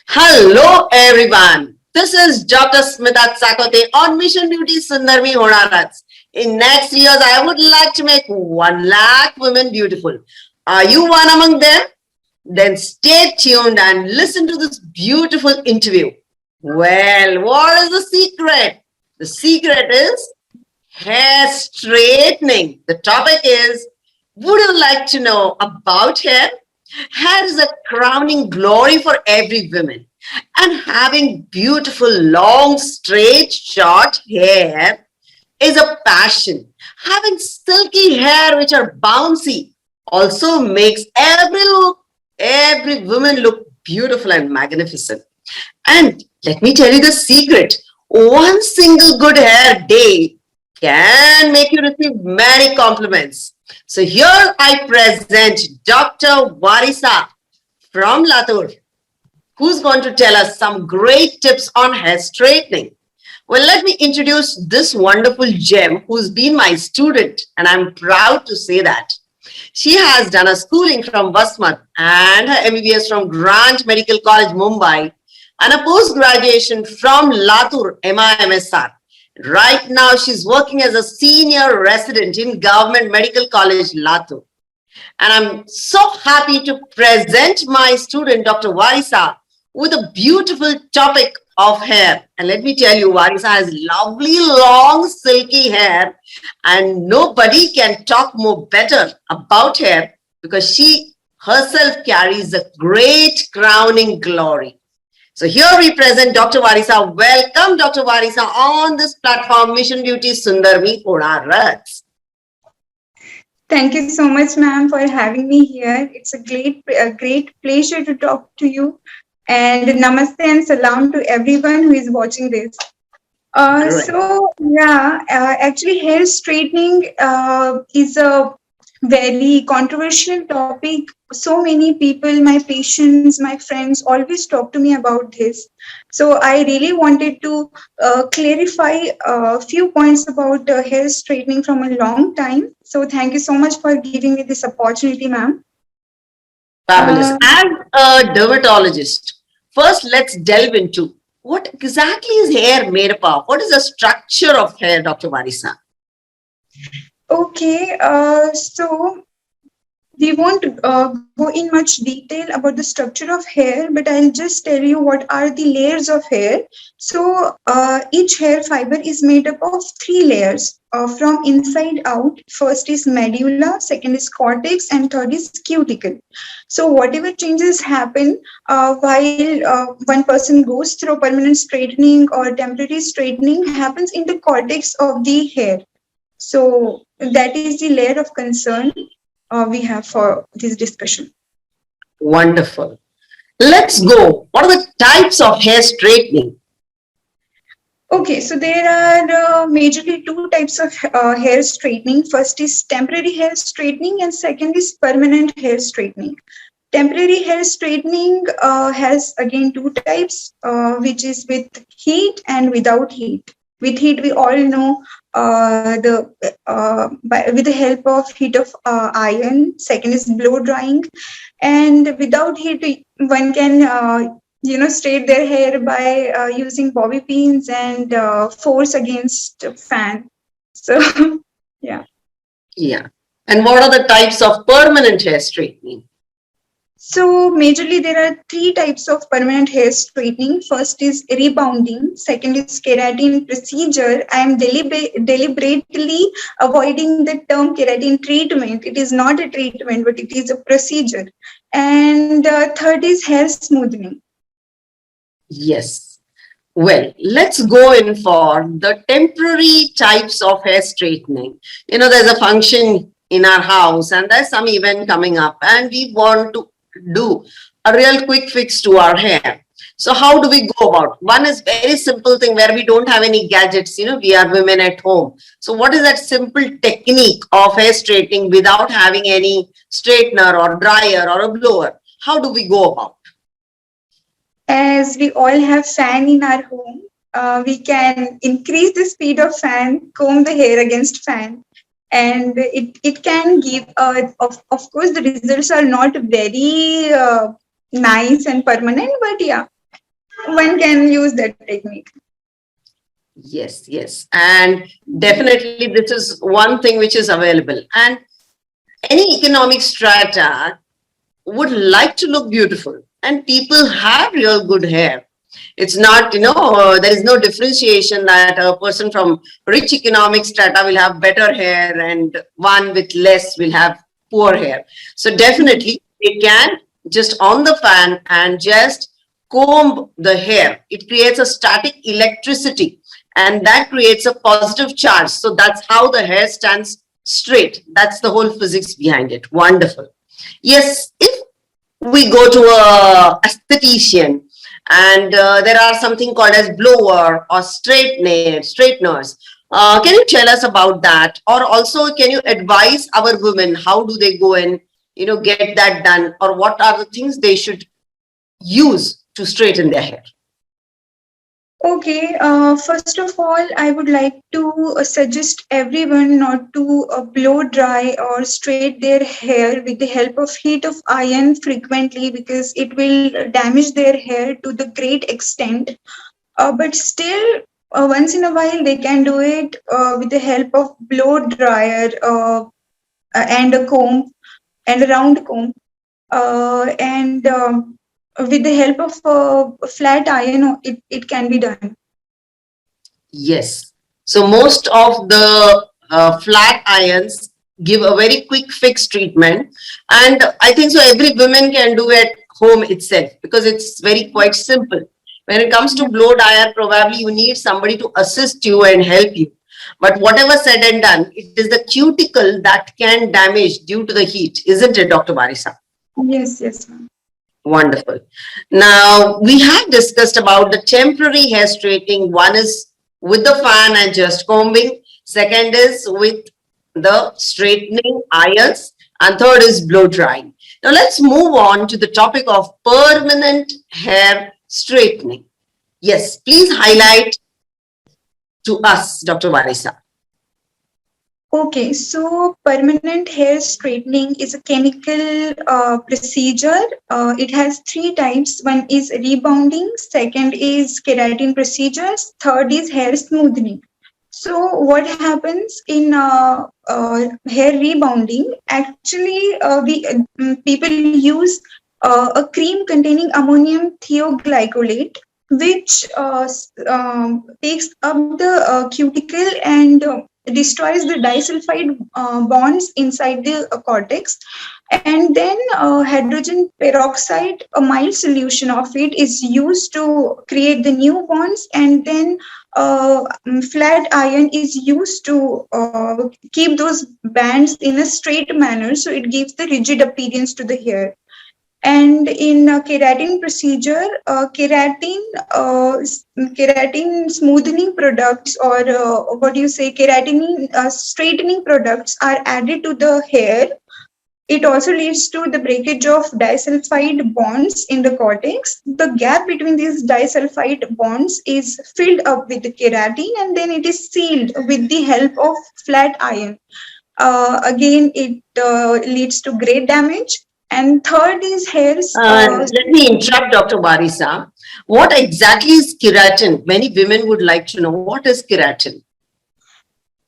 Hello everyone. This is Dr.Smita Chakote on Mission Beauty Sundarmi Honarats. In next years, I would like to make 1 lakh women beautiful. Are you one among them? Then stay tuned and listen to this beautiful interview. Well, what is the secret? The secret is hair straightening. The topic is, would you like to know about hair? Hair is a crowning glory for every woman. And having beautiful, long, straight, short hair is a passion. Having silky hair which are bouncy also makes every woman look beautiful and magnificent. And let me tell you the secret. One single good hair day can make you receive many compliments. So here I present Dr. Warisa from Latur, who's going to tell us some great tips on hair straightening. Well, let me introduce this wonderful gem who's been my student, and I'm proud to say that. She has done a schooling from Vasmat and her MBBS from Grant Medical College, Mumbai, and a post-graduation from Latur MIMSR. Right now, she's working as a senior resident in Government Medical College, Latur. And I'm so happy to present my student, Dr. Warisa, with a beautiful topic of hair. And let me tell you, Warisa has lovely, long, silky hair, and nobody can talk more better about hair because she herself carries a great crowning glory. So here we present Dr. Warisa. Welcome, Dr. Warisa, on this platform, Mission Beauty Sundarmi Onarats. Thank you so much, ma'am, for having me here. It's a great pleasure to talk to you. And namaste and salam to everyone who is watching this. Actually, hair straightening is a very controversial topic. So many people, my patients, my friends, always talk to me about this. So I really wanted to clarify a few points about hair straightening from a long time. So thank you so much for giving me this opportunity, ma'am. Fabulous. As a dermatologist, first let's delve into what exactly is hair made up of? What is the structure of hair, Dr. Warisa? Okay, so we won't go in much detail about the structure of hair, but I'll just tell you what are the layers of hair. So each hair fiber is made up of 3 layers from inside out. First is medulla, second is cortex, and third is cuticle. So whatever changes happen while one person goes through permanent straightening or temporary straightening happens in the cortex of the hair. So that is the layer of concern we have for this discussion. Wonderful. Let's go. What are the types of hair straightening? Okay, so there are majorly 2 types of hair straightening. First is temporary hair straightening and second is permanent hair straightening. Temporary hair straightening has again 2 types, which is with heat and without heat. With heat, we all know with the help of heat of iron. Second is blow drying, and without heat, one can straight their hair by using bobby pins and force against fan. So yeah. And what are the types of permanent hair straightening? So majorly there are 3 types of permanent hair straightening. First is rebounding, second is keratin procedure. I am deliberately avoiding the term keratin treatment. It is not a treatment, but it is a procedure. And third is hair smoothing. Yes. Well, let's go in for the temporary types of hair straightening. You know, there's a function in our house and there's some event coming up and we want to do a real quick fix to our hair. So how do we go about? One is very simple thing where we don't have any gadgets, we are women at home. So what is that simple technique of hair straightening without having any straightener or dryer or a blower? How do we go about? As we all have fan in our home, we can increase the speed of fan, comb the hair against fan. And it can give, of course, the results are not very nice and permanent, but yeah, one can use that technique. Yes, yes. And definitely this is one thing which is available. And any economic strata would like to look beautiful. And people have real good hair. It's not, there is no differentiation that a person from rich economic strata will have better hair and one with less will have poor hair. So definitely they can just on the fan and just comb the hair. It creates a static electricity and that creates a positive charge. So that's how the hair stands straight. That's the whole physics behind it. Wonderful. Yes, if we go to a aesthetician and there are something called as blower or straighteners. Can you tell us about that? Or also, can you advise our women how do they go and get that done, or what are the things they should use to straighten their hair? Okay, first of all, I would like to suggest everyone not to blow dry or straight their hair with the help of heat of iron frequently, because it will damage their hair to the great extent. But still, once in a while, they can do it with the help of blow dryer and a comb and a round comb. And with the help of flat iron, it can be done. Yes. So most of the flat irons give a very quick fix treatment, and I think so every woman can do it home itself because it's very quite simple. When it comes to Yeah. blow dryer, probably you need somebody to assist you and help you. But whatever said and done, it is the cuticle that can damage due to the heat, isn't it, Dr. Warisa? Yes, yes, ma'am. Wonderful. Now, we have discussed about the temporary hair straightening. One is with the fan and just combing. Second is with the straightening irons. And third is blow drying. Now, let's move on to the topic of permanent hair straightening. Yes, please highlight to us, Dr. Warisa. Okay, so permanent hair straightening is a chemical procedure. It has three types. One is rebounding, second is keratin procedures, third is hair smoothing. So, what happens in hair rebounding? Actually, people use a cream containing ammonium thioglycolate, which takes up the cuticle and destroys the disulfide bonds inside the cortex. And then hydrogen peroxide, a mild solution of it, is used to create the new bonds. And then flat iron is used to keep those bands in a straight manner, so it gives the rigid appearance to the hair. And in keratin procedure, keratin smoothing products, or what do you say, keratin straightening products are added to the hair. It also leads to the breakage of disulfide bonds in the cortex. The gap between these disulfide bonds is filled up with the keratin, and then it is sealed with the help of flat iron. Again, it leads to great damage. And third is hairs. Let me interrupt Dr. Warisa. What exactly is keratin? Many women would like to know what is keratin.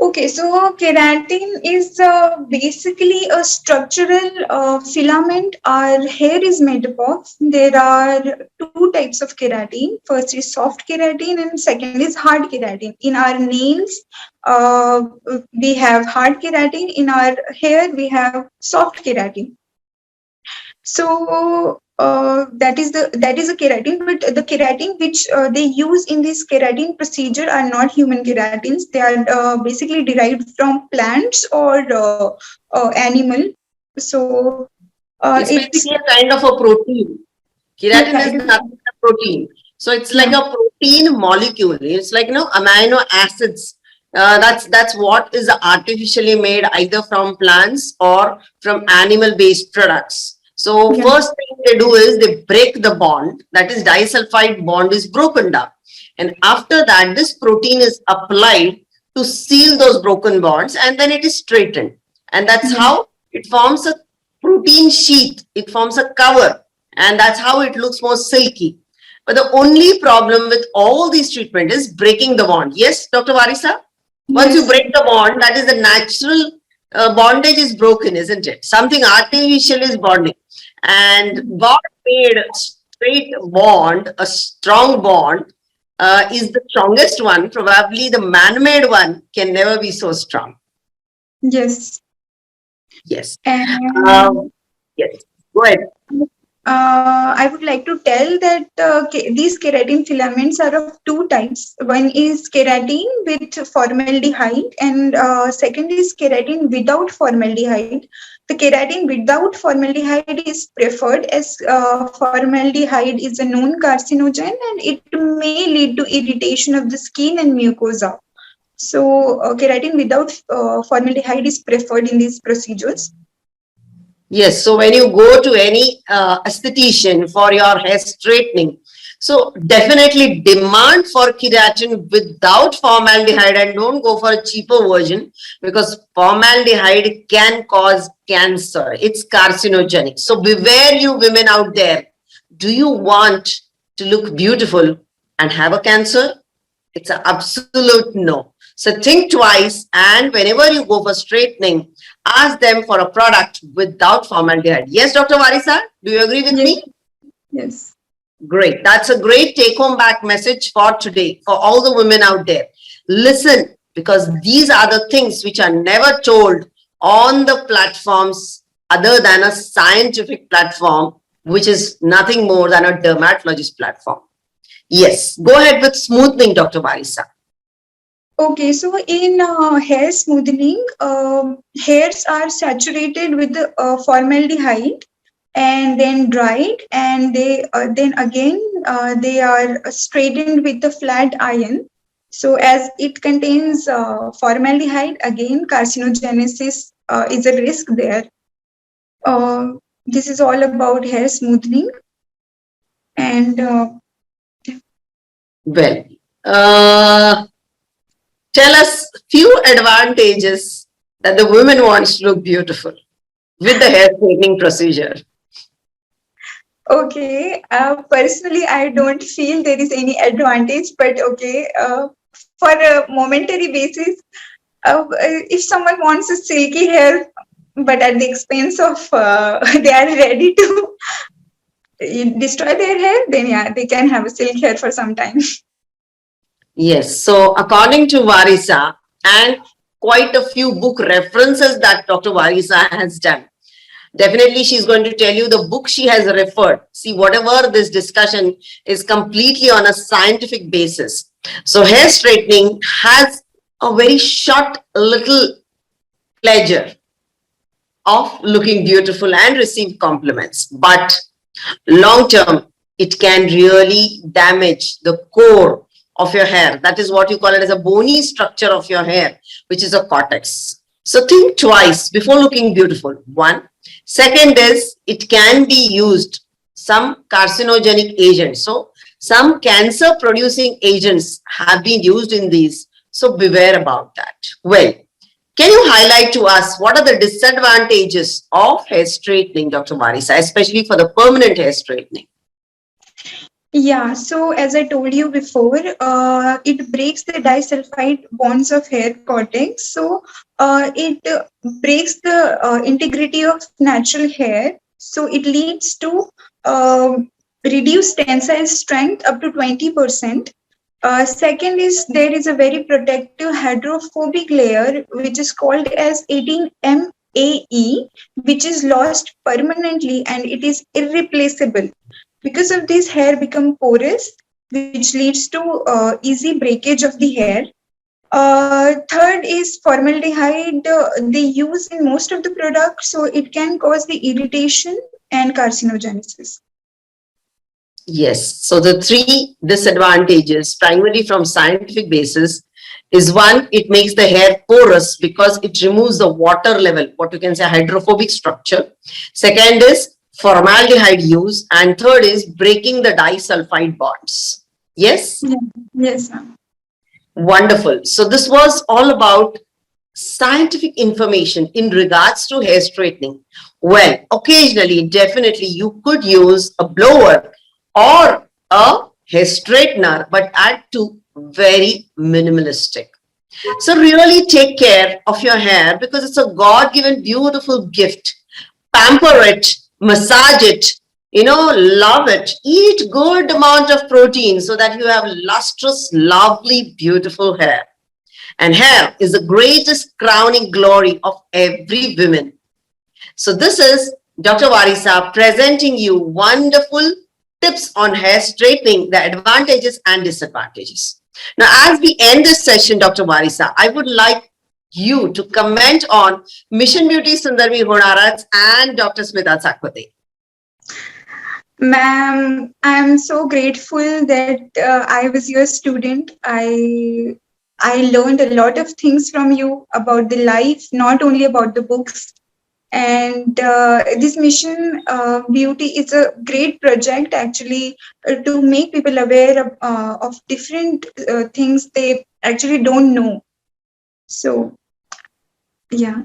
Okay, so keratin is basically a structural filament our hair is made up of. There are two types of keratin. First is soft keratin and second is hard keratin. In our nails, we have hard keratin. In our hair, we have soft keratin. So that is a keratin, but the keratin which they use in this keratin procedure are not human keratins. They are basically derived from plants or animal. So It's it's basically a kind of a protein. Keratin yeah, is it is, nothing but protein. So it's like yeah, a protein molecule. It's like amino acids. That's what is artificially made either from plants or from animal-based products. So yeah, first thing they do is they break the bond. That is disulfide bond is broken down, and after that this protein is applied to seal those broken bonds, and then it is straightened. And that's yeah. how it forms a protein sheath. It forms a cover, and that's how it looks more silky. But the only problem with all these treatment is breaking the bond. Yes, Dr. Warisa? Once you Yes. break the bond, that is the natural bondage is broken, isn't it? Something artificial is bonding. And God made a straight bond, a strong bond, is the strongest one. Probably the man-made one can never be so strong. Yes. Yes. And Yes. Go ahead. I would like to tell that these keratin filaments are of two types. One is keratin with formaldehyde, and second is keratin without formaldehyde. The keratin without formaldehyde is preferred, as formaldehyde is a known carcinogen and it may lead to irritation of the skin and mucosa. So, keratin without formaldehyde is preferred in these procedures. Yes, so when you go to any aesthetician for your hair straightening, so definitely demand for keratin without formaldehyde and don't go for a cheaper version, because formaldehyde can cause cancer. It's carcinogenic. So beware, you women out there. Do you want to look beautiful and have a cancer? It's an absolute no. So think twice, and whenever you go for straightening, ask them for a product without formaldehyde. Yes, Dr. Warisa, do you agree with Yes. me? Yes. Great. That's a great take-home back message for today, for all the women out there. Listen, because these are the things which are never told on the platforms other than a scientific platform, which is nothing more than a dermatologist platform. Yes, go ahead with smoothing, Dr. Warisa. Okay, so in hair smoothing, hairs are saturated with the formaldehyde and then dried, and they then again they are straightened with the flat iron. So as it contains formaldehyde, again carcinogenesis is a risk there. This is all about hair smoothing, and Well, tell us few advantages that the women wants to look beautiful with the hair straightening procedure. okay, personally, I don't feel there is any advantage, but okay, for a momentary basis, if someone wants a silky hair, but at the expense of they are ready to destroy their hair, then yeah, they can have a silk hair for some time. Yes, so according to Warisa and quite a few book references that Dr. Warisa has done, definitely she's going to tell you the book she has referred. See, whatever this discussion is completely on a scientific basis. So hair straightening has a very short little pleasure of looking beautiful and receive compliments, but long term it can really damage the core of your hair. That is what you call it as a bony structure of your hair, which is a cortex. So think twice before looking beautiful. One. Second is it can be used some carcinogenic agents. So some cancer producing agents have been used in these. So beware about that. Well, can you highlight to us what are the disadvantages of hair straightening, Dr. Warisa, especially for the permanent hair straightening? Yeah, so as I told you before, it breaks the disulfide bonds of hair cortex. So it breaks the integrity of natural hair. So it leads to reduced tensile strength up to 20%. Second is there is a very protective hydrophobic layer which is called as 18MAE, which is lost permanently and it is irreplaceable. Because of this, hair become porous, which leads to easy breakage of the hair. Third is formaldehyde. They use in most of the products, so it can cause the irritation and carcinogenesis. Yes. So the three disadvantages, primarily from scientific basis, is one, it makes the hair porous because it removes the water level, what you can say hydrophobic structure. Second is formaldehyde use, and third is breaking the disulfide bonds. Yes? Yeah. Yes, ma'am. Wonderful. So this was all about scientific information in regards to hair straightening. Well, occasionally, definitely, you could use a blower or a hair straightener, but add to very minimalistic. So really take care of your hair because it's a God-given beautiful gift. Pamper it, massage it, love it. Eat good amount of protein so that you have lustrous, lovely, beautiful hair. And hair is the greatest crowning glory of every woman. So this is Dr. Warisa presenting you wonderful tips on hair straightening, the advantages and disadvantages. Now, as we end this session, Dr. Warisa, I would like you to comment on Mission Beauty Sundarmi Honarat's and Dr. Smita Chakote. Ma'am, I'm so grateful that I was your student. I learned a lot of things from you about the life, not only about the books. And this Mission Beauty is a great project actually to make people aware of different things they actually don't know. So, yeah.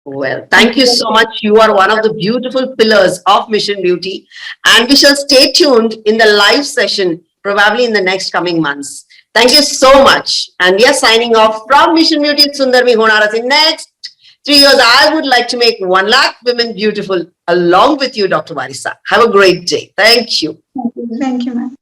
Well, thank you so much. You are one of the beautiful pillars of Mission Beauty, and we shall stay tuned in the live session probably in the next coming months. Thank you so much. And we are signing off from Mission Beauty Sundarmi Honaras. In next 3 years, I would like to make 1 lakh women beautiful along with you, Dr. Warisa. Have a great day. Thank you. Thank you, ma'am.